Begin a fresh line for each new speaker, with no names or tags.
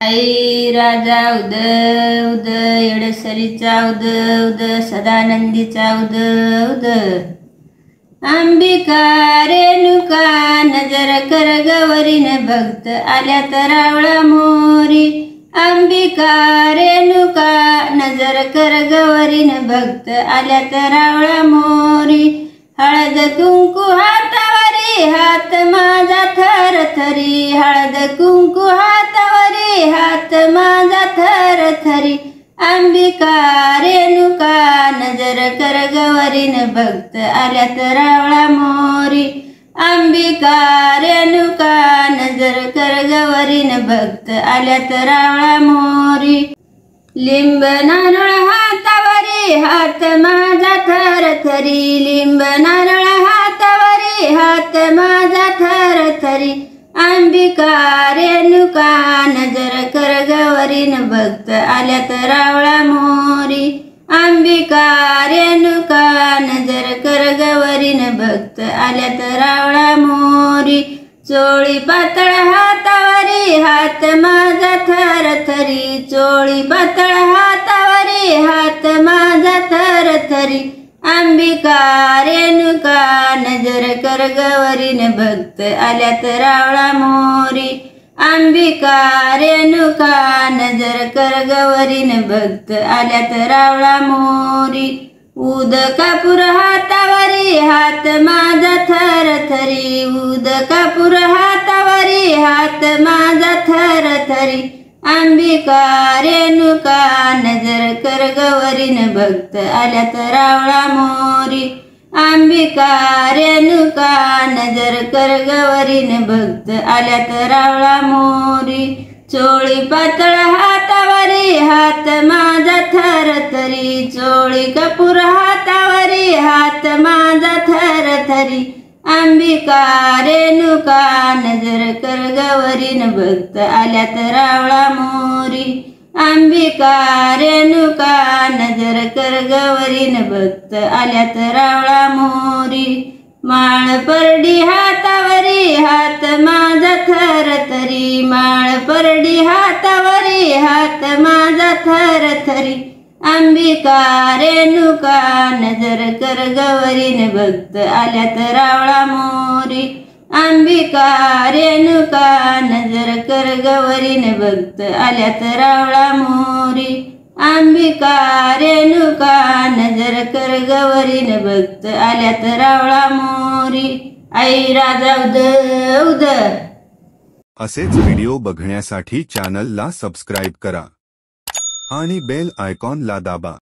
आई राजा उद उद येडेसरीचा उद उद सदानंदीचा उद उद अंबिका रेणुका नजर कर गवरीन भक्त आल्या तरावळा मोरी। अंबिका रेणुका नजर कर गवरीन भक्त आल्या तरावळा मोरी। हळद कुंकू हातावरी हात माझा थरथरी। हळद कुंकू हातावरी हात माझा थरथरी। अंबिका रेणुका नजर कर गवरीन भक्त आल्या तरावळा मोरी। अंबिका रेणुका नजर कर गवरीन भक्त आल्या तरावळा मोरी। लिंब नारळ हातावरी हात माझा थरथरी। लिंब नारळ हातावरी हात माझा थरथरी। अंबिका रेणुका नजर कर गवरीन भक्त आल्या तरावळा मोरी। अंबिका रेणुका नजर कर गवरीन भक्त आल्या तरावळा मोरी। चोळी पातळ हातावरी हात माझा थरथरी। चोळी पातळ हातावरी हात माझा थरथरी। अंबिका रेणुका नजर कर गवरीन भक्त आल्या तरावळा मोरी। अंबिका रेणुका नजर कर गवरीन भक्त आल्या तरावळा मोरी। उद कापूर हातावरी हात माझा थरथरी। उद कापूर हातावरी हात माझा थरथरी। अंबिका रेणुका नजर कर गवरीन भक्त आल्या तरावळा मोरी। अंबिका रेणुका नजर कर गवरीन भक्त आल्या तरावळा मोरी। चोळी पातळ हातावरी हात माझा थरथरी। चोळी कापूर हातावरी हात माझा थरथरी। अंबिका रेणुका नजर कर गवरीन भक्त आल्या तरावळा मोरी। अंबिका रेणुका नजर कर गवरीन भक्त आल्या तरावळा मोरी। माळ परडी हातावरी हात माझा थरथरी। माळ परडी हातावरी हात माझा थरथरी। अंबिका रेणुका नजर कर गवरीन भक्त आल्या तरावळा मोरी। अंबिका रेणुका नजर कर गवरीन भक्त आल्या तरावळा मोरी। अंबिका रेणुका नजर कर गवरीन भक्त आल्या तरावळा मोरी। आई राजा उद उद।
असेच व्हिडिओ बघण्यासाठी चॅनलला सबस्क्राईब करा आणि बेल आयकॉनला दाबा।